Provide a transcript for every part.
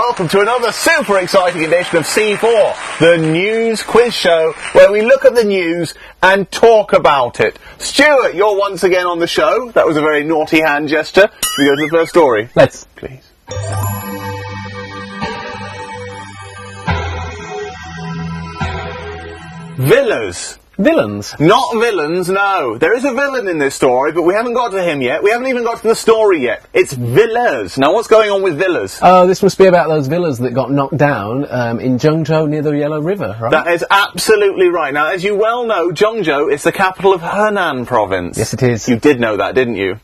welcome to another super exciting edition of C4, the news quiz show, where we look at the news and talk about it. Stuart, you're once again on the show. That was a very naughty hand gesture. Should we go to the first story? Let's. Please. Villas. Villains? Not villains, no. There is a villain in this story, but we haven't got to him yet. We haven't even got to the story yet. It's villas. Now, what's going on with villas? Oh, this must be about those villas that got knocked down in Zhengzhou near the Yellow River, right? That is absolutely right. Now, as you well know, Zhengzhou is the capital of Henan province. Yes, it is. You did know that, didn't you?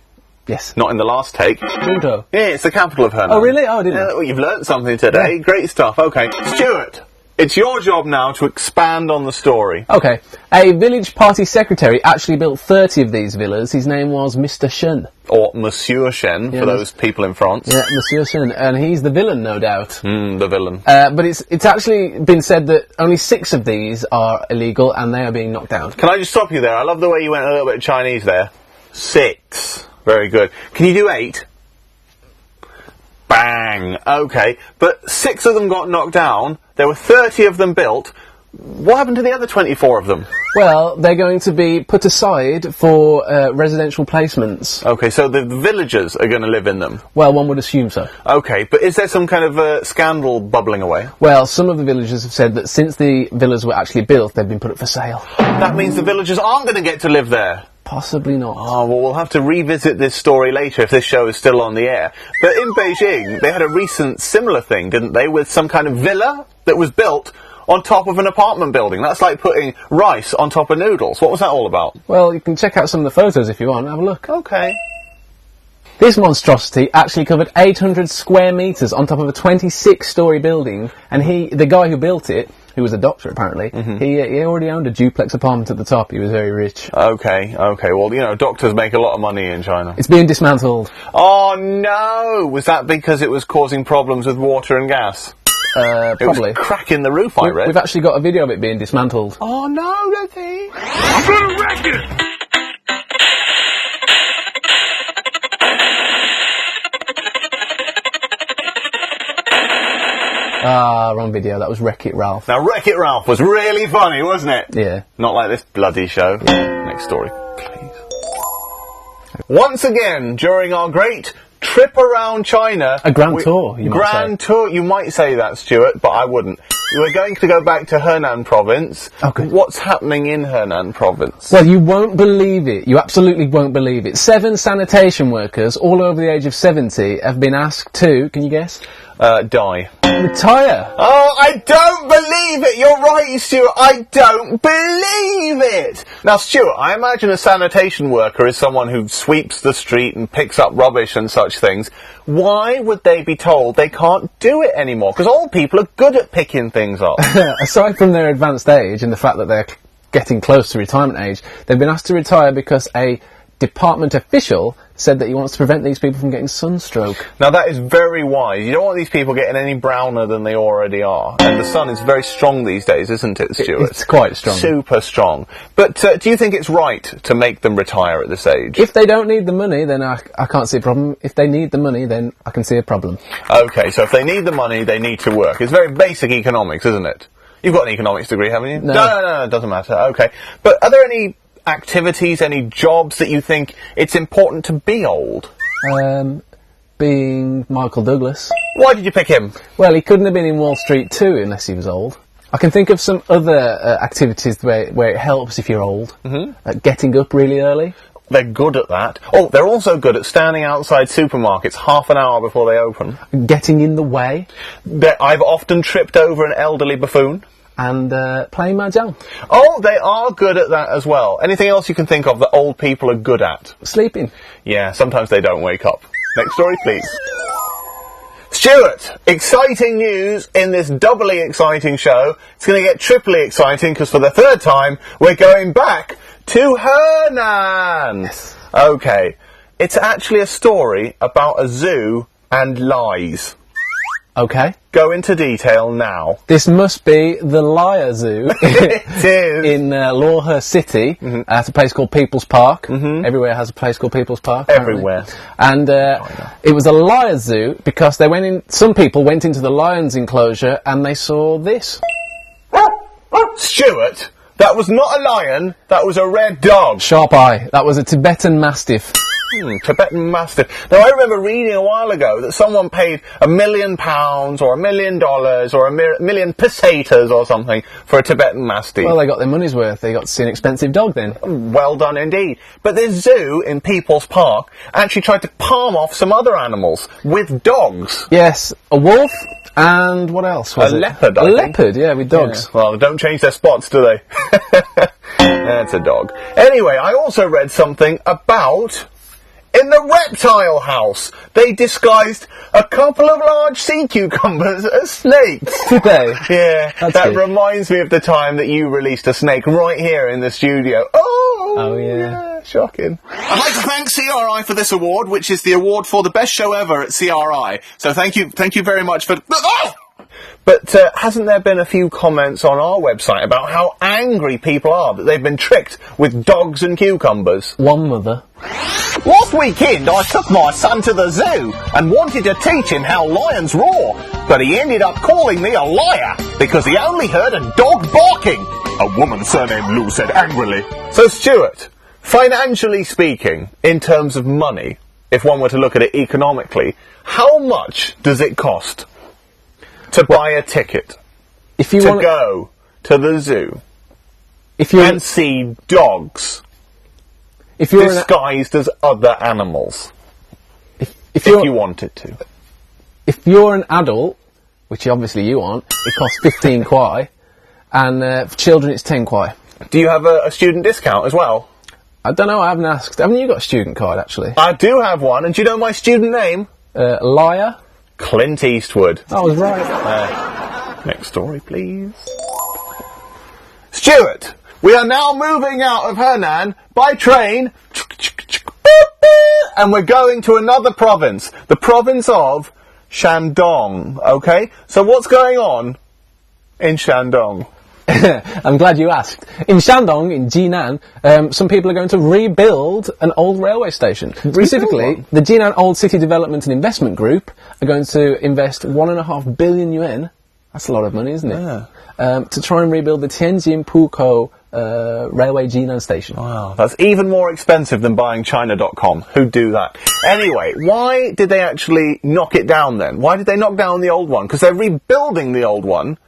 Yes. Not in the last take. Zhengzhou. Yeah, it's the capital of Henan. Oh, really? Oh, I didn't know. Well, you've learnt something today. Yeah. Great stuff. Okay. Stuart, it's your job now to expand on the story. Okay. A village party secretary actually built 30 of these villas. His name was Mr. Shen. Or Monsieur Shen, for those people in France. Yeah, Monsieur Shen. And he's the villain, no doubt. The villain. But it's actually been said that only 6 of these are illegal and they are being knocked down. Can I just stop you there? I love the way you went a little bit Chinese there. 6. Very good. Can you do 8? Bang. Okay. But 6 of them got knocked down. There were 30 of them built. What happened to the other 24 of them? Well, they're going to be put aside for residential placements. Okay, so the villagers are going to live in them? Well, one would assume so. Okay, but is there some kind of scandal bubbling away? Well, some of the villagers have said that since the villas were actually built, they've been put up for sale. That means the villagers aren't going to get to live there? Possibly not. Oh, well, we'll have to revisit this story later if this show is still on the air. But in Beijing, they had a recent similar thing, didn't they, with some kind of villa that was built on top of an apartment building. That's like putting rice on top of noodles. What was that all about? Well, you can check out some of the photos if you want. Have a look. Okay. This monstrosity actually covered 800 square metres on top of a 26-storey building, and the guy who built it, who was a doctor apparently, he already owned a duplex apartment at the top. He was very rich. Okay. Well, you know, doctors make a lot of money in China. It's being dismantled. Oh, no! Was that because it was causing problems with water and gas? Probably. It was cracking the roof, I read. We've actually got a video of it being dismantled. Oh, no, don't they? I'm gonna wreck it! Ah, wrong video. That was Wreck-It Ralph. Now, Wreck-It Ralph was really funny, wasn't it? Yeah. Not like this bloody show. Yeah. Next story, please. Once again, during our great trip around China... A grand tour, you might say. Grand tour, you might say that, Stuart, but I wouldn't. We're going to go back to Henan province. Okay. What's happening in Henan province? Well, you won't believe it. You absolutely won't believe it. 7 sanitation workers, all over the age of 70, have been asked to, can you guess? Die. Retire. Oh, I don't believe it! You're right, Stuart, I don't believe it! Now, Stuart, I imagine a sanitation worker is someone who sweeps the street and picks up rubbish and such things. Why would they be told they can't do it anymore? Because old people are good at picking things up. Aside from their advanced age and the fact that they're getting close to retirement age, they've been asked to retire because a department official said that he wants to prevent these people from getting sunstroke. Now, that is very wise. You don't want these people getting any browner than they already are. And the sun is very strong these days, isn't it, Stuart? It's quite strong. Super strong. But do you think it's right to make them retire at this age? If they don't need the money, then I can't see a problem. If they need the money, then I can see a problem. Okay, so if they need the money, they need to work. It's very basic economics, isn't it? You've got an economics degree, haven't you? No, it doesn't matter. Okay. But are there any activities, any jobs that you think it's important to be old? Being Michael Douglas. Why did you pick him? Well, he couldn't have been in Wall Street 2 unless he was old. I can think of some other activities where it helps if you're old. Getting up really early. They're good at that. Oh, they're also good at standing outside supermarkets half an hour before they open. Getting in the way. I've often tripped over an elderly buffoon. And playing mahjong. Oh, they are good at that as well. Anything else you can think of that old people are good at? Sleeping. Yeah, sometimes they don't wake up. Next story, please. Stuart, exciting news in this doubly exciting show. It's going to get triply exciting because for the 3rd time, we're going back to Henan. Yes. Okay. It's actually a story about a zoo and lies. Okay. Go into detail now. This must be the Liar Zoo It is. in Lawhurst City at a place called People's Park. Everywhere has a place called People's Park. apparently. Everywhere. And it was a Liar Zoo because they went in. Some people went into the lion's enclosure and they saw this. Stuart, that was not a lion, that was a red dog. Sharp eye. That was a Tibetan Mastiff. Tibetan Mastiff. Now, I remember reading a while ago that someone paid £1 million or $1 million or a million pesetas or something for a Tibetan Mastiff. Well, they got their money's worth. They got to see an expensive dog then. Well done indeed. But this zoo in People's Park actually tried to palm off some other animals with dogs. Yes, a wolf and what else was A it? leopard, I A think. leopard, yeah, with dogs. Yeah. Well, they don't change their spots, do they? That's a dog. Anyway, I also read something about... In the reptile house, they disguised a couple of large sea cucumbers as snakes. Did they? Yeah, That's that good. reminds me of the time that you released a snake right here in the studio. Oh yeah. Shocking. I'd like to thank CRI for this award, which is the award for the best show ever at CRI. So thank you very much for... But hasn't there been a few comments on our website about how angry people are that they've been tricked with dogs and cucumbers? One mother. Last weekend I took my son to the zoo and wanted to teach him how lions roar, but he ended up calling me a liar because he only heard a dog barking. A woman surnamed Lou said angrily. So Stuart, financially speaking, in terms of money, if one were to look at it economically, how much does it cost to buy a ticket If you to want, go to the zoo if you're, and see dogs if you're, disguised as other animals? if If you're, you wanted to. if you're an adult, which obviously you aren't, it costs 15 kwai, and for children it's 10 kwai. Do you have a student discount as well? I don't know. I haven't asked. Haven't you got a student card actually? I do have one, and do you know my student name? Liar. Clint Eastwood. I was right. Next story, please. Stuart, we are now moving out of Henan by train, and we're going to another province, the province of Shandong, okay? So what's going on in Shandong? I'm glad you asked. In Shandong, in Jinan, some people are going to rebuild an old railway station. Specifically, one? the Jinan Old City Development and Investment Group are going to invest 1.5 billion yuan. That's a lot of money, isn't it? Yeah. To try and rebuild the Tianjin Pukou Railway Jinan Station. Wow, that's even more expensive than buying China.com. Who'd do that? Anyway, why did they actually knock it down then? Why did they knock down the old one? Because they're rebuilding the old one,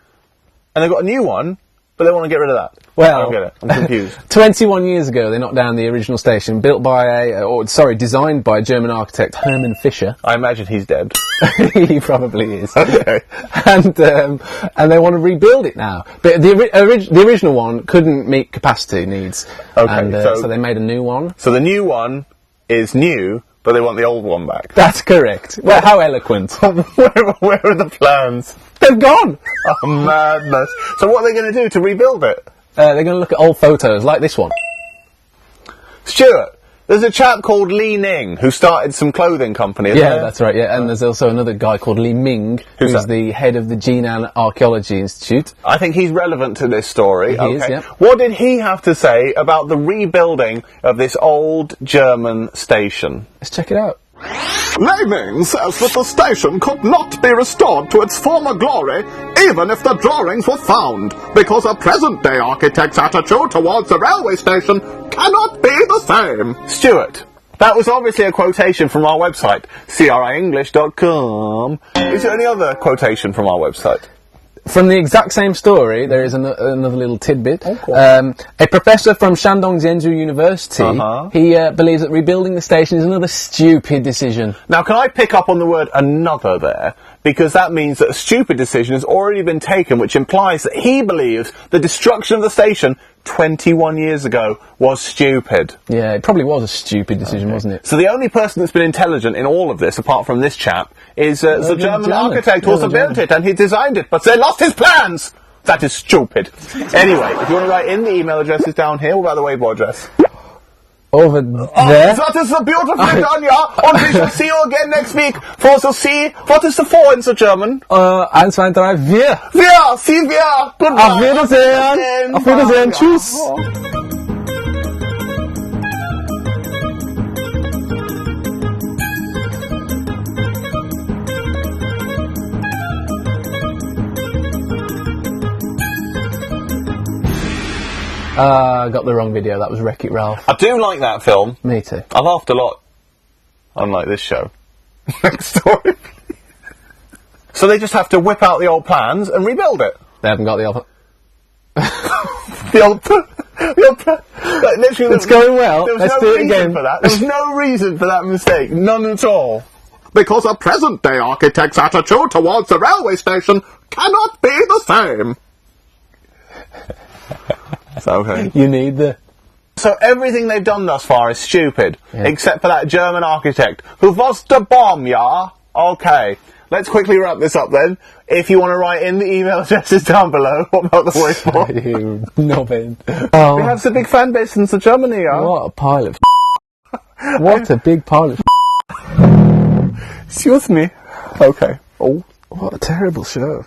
and they've got a new one, but they want to get rid of that. Well, I don't get it. I'm confused. 21 years ago, they knocked down the original station, designed by a German architect, Hermann Fischer. I imagine he's dead. He probably is. Okay. And they want to rebuild it now. But the original one couldn't meet capacity needs. Okay, And, so- so they made a new one. So the new one is new, but they want the old one back. That's correct. Well, how eloquent. where are the plans? They've gone! Oh, madness. So what are they going to do to rebuild it? They're going to look at old photos, like this one. Stuart, there's a chap called Li Ning who started some clothing company, isn't Yeah, there? that's right, yeah. And there's also another guy called Li Ming, Who's who's that? the head of the Jinan Archaeology Institute. I think he's relevant to this story. He is, yeah. What did he have to say about the rebuilding of this old German station? Let's check it out. Li Ming says that the station could not be restored to its former glory, even if the drawings were found, because a present-day architect's attitude towards the railway station cannot be the same. Stuart, that was obviously a quotation from our website, crienglish.com. Is there any other quotation from our website? From the exact same story, there is another little tidbit. Oh, cool. A professor from Shandong Zhengzhou University, he believes that rebuilding the station is another stupid decision. Now, can I pick up on the word another there? Because that means that a stupid decision has already been taken, which implies that he believes the destruction of the station 21 years ago was stupid. Yeah, it probably was a stupid decision, wasn't it? So the only person that's been intelligent in all of this, apart from this chap, is the German architect who also built it, and he designed it, but they lost his plans! That is stupid. Anyway, if you want to write in, the email address is down here. What about the Weibo address? over there. That is so beautifully done, yeah. And we shall see you again next week for the see. What is the four in the German? 1, 2, 3, 4. Wir, see wir. Goodbye. Auf Wiedersehen. Auf Wiedersehen. Tschüss. Got the wrong video. That was Wreck-It Ralph. I do like that film. Me too. I laughed a lot. Unlike this show. Next story. So they just have to whip out the old plans and rebuild it. They haven't got the old... The old like, literally, It's going well. There was Let's no do it reason again. for that. There was no reason for that mistake. None at all. Because a present-day architect's attitude towards the railway station cannot be the same. Okay. You need the... So everything they've done thus far is stupid, Yeah. except for that German architect who was the bomb, yeah? Okay. Let's quickly wrap this up then. If you want to write in, the email address is down below. What about the voicemail? You nobbin. We Oh, have the big fan base in Germany, yeah? what a pile of... What a big pile of... Excuse me. Okay. Oh. What a terrible show.